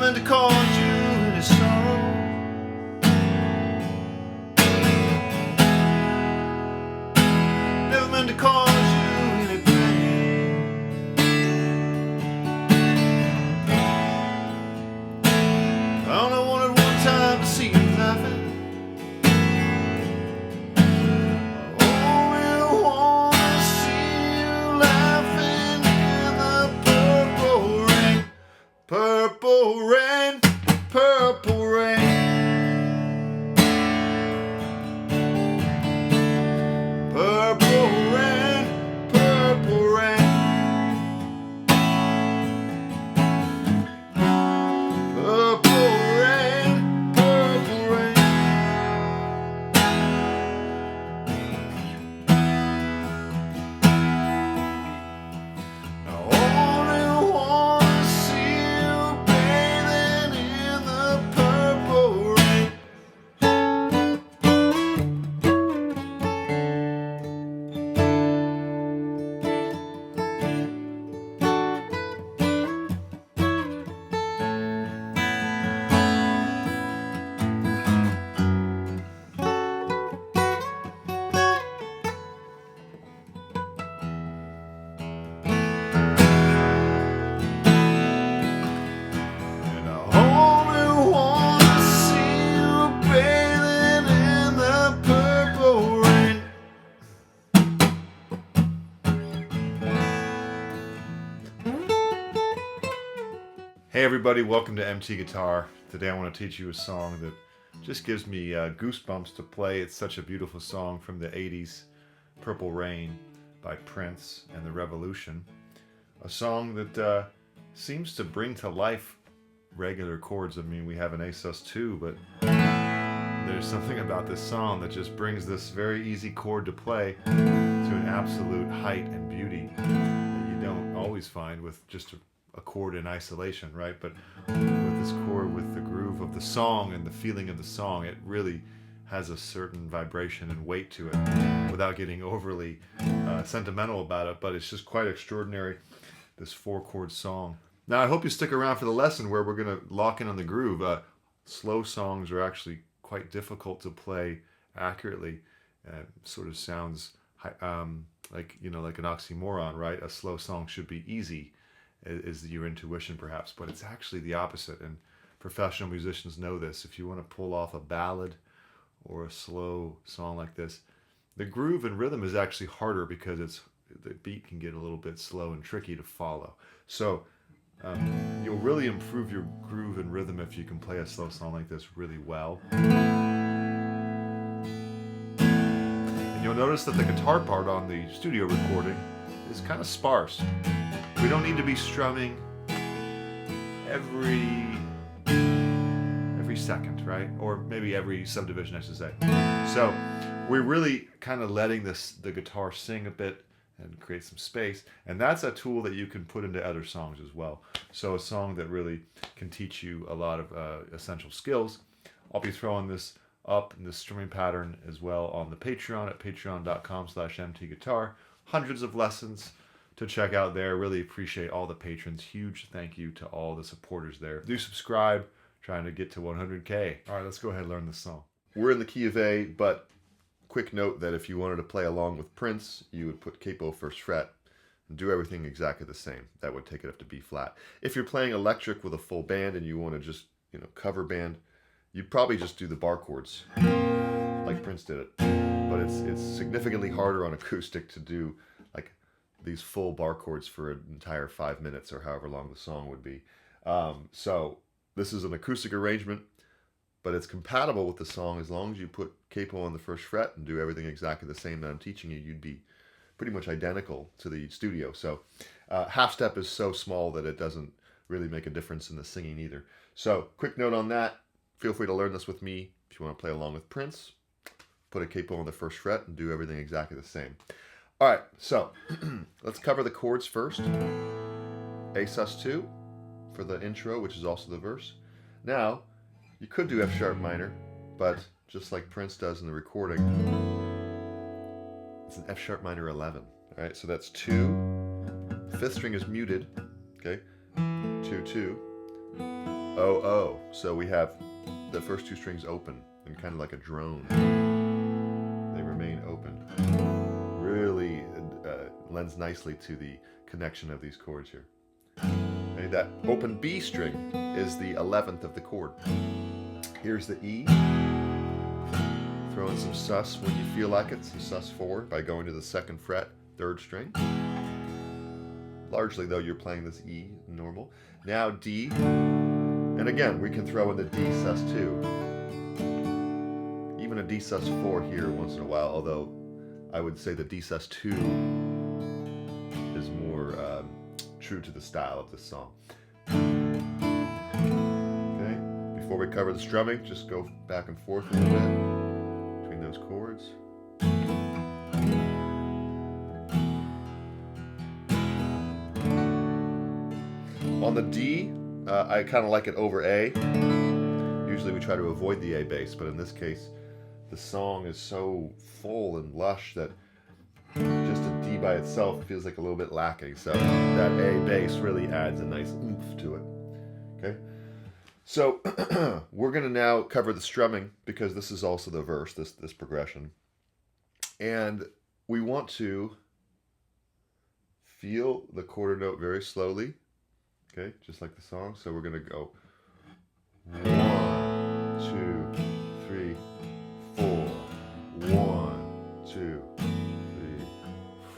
meant to cause you any sorrow. Never meant to cause you any pain. I only wanted one time to see you laughing. Purple rain, purple rain, purple rain, purple rain, purple rain, purple rain. I only want to see you bathing in the purple rain. And I only want to see you bathing in the purple rain. Hey everybody, welcome to MT Guitar. Today I want to teach you a song that just gives me goosebumps to play. It's such a beautiful song from the 80s, Purple Rain by Prince and the Revolution. A song that seems to bring to life regular chords. I mean, we have an A sus2, but there's something about this song that just brings this very easy chord to play to an absolute height and beauty that you don't always find with just a chord in isolation, right? But with this chord, with the groove of the song and the feeling of the song, it really has a certain vibration and weight to it without getting overly sentimental about it, but it's just quite extraordinary, this 4-chord song. Now I hope you stick around for the lesson where we're going to lock in on the groove. Slow songs are actually quite difficult to play accurately. Sort of sounds like an oxymoron, right? A slow song should be easy, is your intuition perhaps, but it's actually the opposite, and professional musicians know this. If you want to pull off a ballad or a slow song like this, the groove and rhythm is actually harder because the beat can get a little bit slow and tricky to follow. So you'll really improve your groove and rhythm if you can play a slow song like this really well. And you'll notice that the guitar part on the studio recording is kind of sparse. We don't need to be strumming every second, right? Or maybe every subdivision, I should say. So we're really kind of letting the guitar sing a bit and create some space, and that's a tool that you can put into other songs as well. So a song that really can teach you a lot of essential skills. I'll be throwing this up in the strumming pattern as well on the Patreon at patreon.com/mtguitar. Hundreds of lessons to check out there. Really appreciate all the patrons. Huge thank you to all the supporters there. Do subscribe, trying to get to 100K. All right, let's go ahead and learn this song. We're in the key of A, but quick note that if you wanted to play along with Prince, you would put capo 1st fret and do everything exactly the same. That would take it up to B flat. If you're playing electric with a full band and you want to just, cover band, you'd probably just do the bar chords like Prince did it. But it's significantly harder on acoustic to do like these full bar chords for an entire 5 minutes or however long the song would be. So this is an acoustic arrangement, but it's compatible with the song as long as you put capo on the 1st fret and do everything exactly the same that I'm teaching you. You'd be pretty much identical to the studio. So half step is so small that it doesn't really make a difference in the singing either. So quick note on that. Feel free to learn this with me. If you want to play along with Prince, put a capo on the 1st fret and do everything exactly the same. All right, so let's cover the chords first. A sus2 for the intro, which is also the verse. Now, you could do F sharp minor, but just like Prince does in the recording, it's an F sharp minor 11. All right, so that's 2. 5th string is muted, okay? 2, 2. O, O. So we have the first two strings open and kind of like a drone. They remain open. Really lends nicely to the connection of these chords here. Okay, that open B string is the 11th of the chord. Here's the E. Throw in some sus when you feel like it, some sus4 by going to the 2nd fret, 3rd string. Largely though, you're playing this E normal. Now D, and again, we can throw in the D sus2. Even a D sus4 here once in a while, although I would say the D sus2 is more true to the style of this song. Okay, before we cover the strumming, just go back and forth a little bit between those chords. On the D, I kind of like it over A. Usually we try to avoid the A bass, but in this case, the song is so full and lush that just a D by itself feels like a little bit lacking. So that A bass really adds a nice oomph to it. Okay, so we're going to now cover the strumming because this is also the verse, this progression, and we want to feel the quarter note very slowly. Okay, just like the song. So we're going to go 1, 2, 3, 4. 1, 2,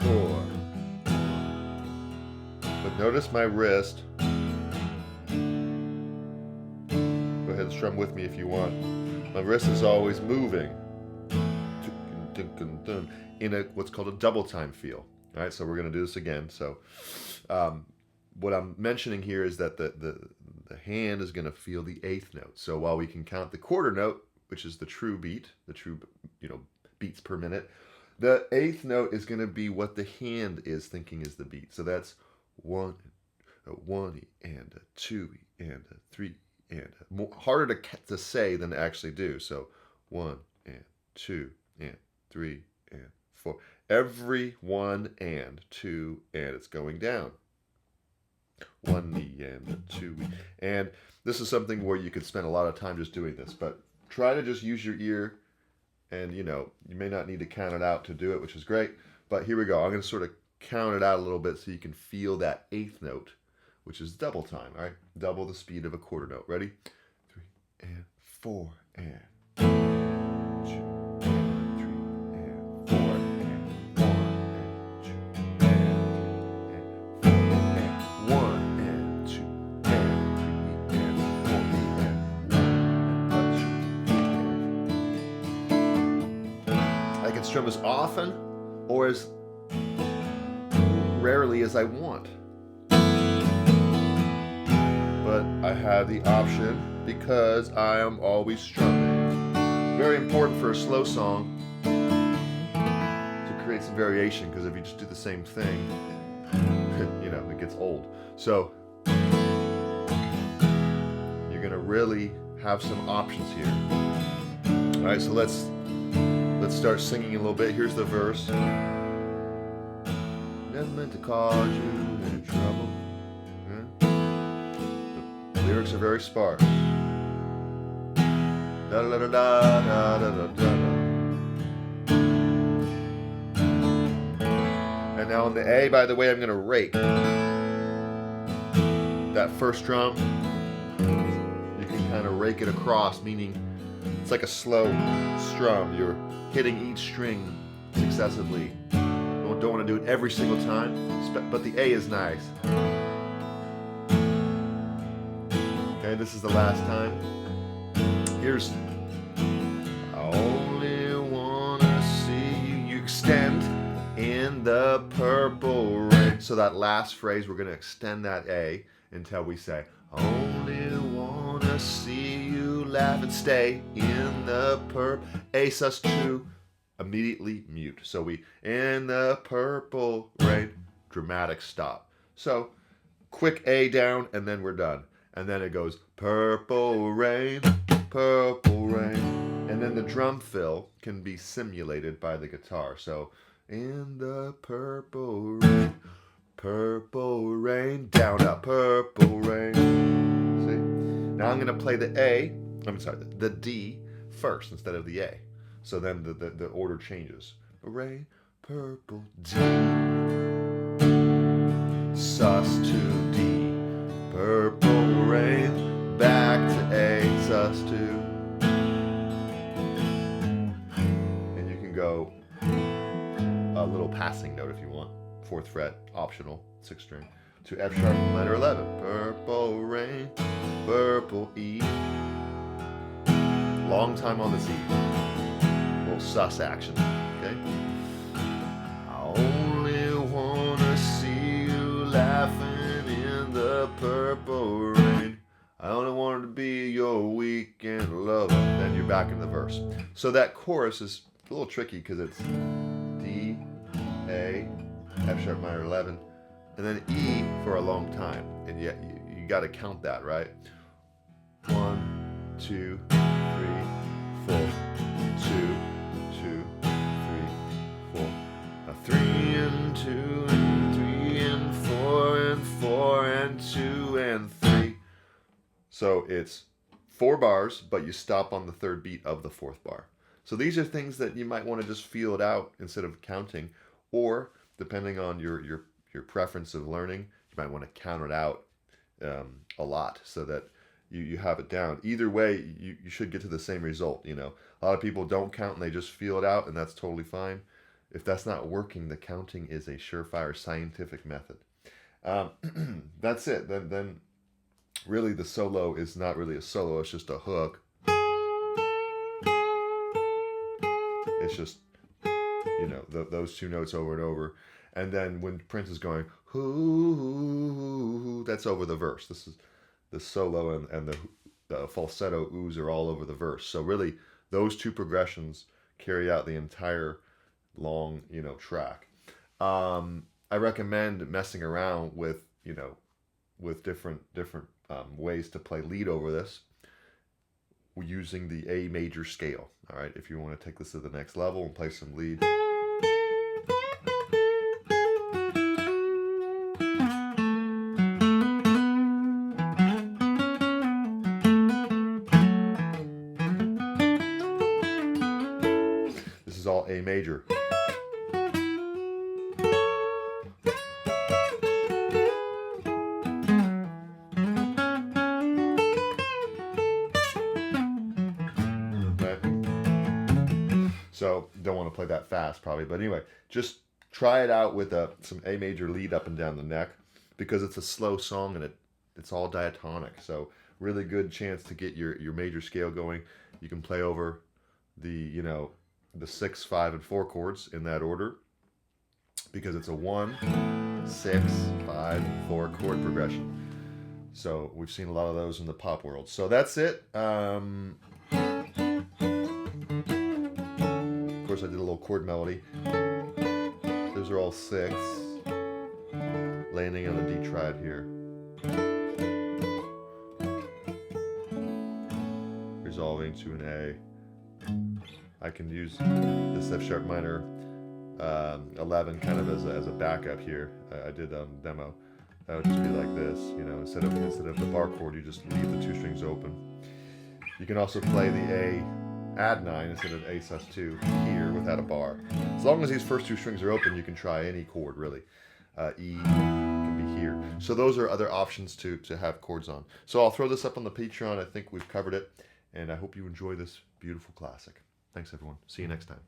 3, 4. But notice my wrist. Go ahead and strum with me if you want. My wrist is always moving in a what's called a double time feel. All right, so we're going to do this again. So what I'm mentioning here is that the hand is going to feel the 8th note. So while we can count the quarter note, which is the true beat, the true beats per minute, the 8th note is going to be what the hand is thinking is the beat. So that's 1, a 1 and a 2 and a 3 and more harder to say than to actually do. So 1 and 2 and 3 and 4. Every 1 and 2 and it's going down. 1 knee and a 2 knee. And this is something where you could spend a lot of time just doing this, but try to just use your ear, and you may not need to count it out to do it, which is great, but here we go. I'm going to sort of count it out a little bit so you can feel that 8th note, which is double time. All right, double the speed of a quarter note. Ready? 3 and 4 and 2 and 3 and 4 and 1 and 2 and 1 and 2 and 3 and 4 and 1 and 2. I can strum as often or as rarely as I want, but I have the option because I am always strumming. Very important for a slow song to create some variation, because if you just do the same thing, it gets old. So you're gonna really have some options here. All right, so let's start singing a little bit. Here's the verse. Never meant to cause you any trouble. The lyrics are very sparse. Da da da da da da da da. And now on the A, by the way, I'm going to rake that first drum. You can kind of rake it across, meaning it's like a slow strum. You're hitting each string successively. You don't want to do it every single time, but the A is nice. Okay, this is the last time. Here's I only wanna see you extend in the purple rain. So that last phrase, we're gonna extend that A until we say, only wanna see you laugh and stay in the purple. A sus2, immediately mute. So we, in the purple rain, dramatic stop. So quick A down and then we're done. And then it goes purple rain, and then the drum fill can be simulated by the guitar. So in the purple rain, down up, purple rain. See? Now I'm going to play the D first instead of the A. So then the order changes. Re, purple, D, sus to D, purple rain, back to A, sus to. And you can go a little passing note if you want. 4th fret, optional, 6th string. To F sharp minor 11, purple rain, purple E. Long time on this E. Little sus action, okay? I only wanna see you laughing in the purple rain. I only wanted to be your weekend lover. Then you're back in the verse. So that chorus is a little tricky because it's D, A, F sharp minor 11, and then E for a long time. And yet you got to count that, right? 1, 2, 3, 4, 2, 2, 3, 4. Now 3 and 2 and 3 and 4 and 4 and 2 and 3. So it's 4 bars, but you stop on the 3rd beat of the 4th bar. So these are things that you might want to just feel it out instead of counting, or depending on your preference of learning, you might want to count it out a lot so that you have it down. Either way, you should get to the same result. You know, a lot of people don't count and they just feel it out, and that's totally fine. If that's not working, the counting is a surefire scientific method. That's it. Then really the solo is not really a solo, it's just a hook. It's just, you know, those 2 notes over and over. And then when Prince is going, hoo, that's over the verse. This is the solo and the falsetto oohs are all over the verse. So really, those 2 progressions carry out the entire long, you know, track. I recommend messing around with, you know, with different ways to play lead over this, using the A major scale. All right, if you want to take this to the next level and play some lead. This is all A major. So don't want to play that fast probably, but anyway, just try it out with some A major lead up and down the neck, because it's a slow song and it's all diatonic. So really good chance to get your major scale going. You can play over the 6, 5, and 4 chords in that order, because it's a 1, 6, 5, 4 chord progression. So we've seen a lot of those in the pop world. So that's it. Of course, I did a little chord melody. Those are all 6, landing on a D triad here, resolving to an A. I can use this F sharp minor 11 kind of as a backup here. I did a demo. That would just be like this, you know, instead of the bar chord, you just leave the 2 strings open. You can also play the A add 9 instead of A sus2 here without a bar. As long as these first 2 strings are open, you can try any chord really. E can be here. So those are other options to have chords on. So I'll throw this up on the Patreon. I think we've covered it, and I hope you enjoy this beautiful classic. Thanks everyone. See you next time.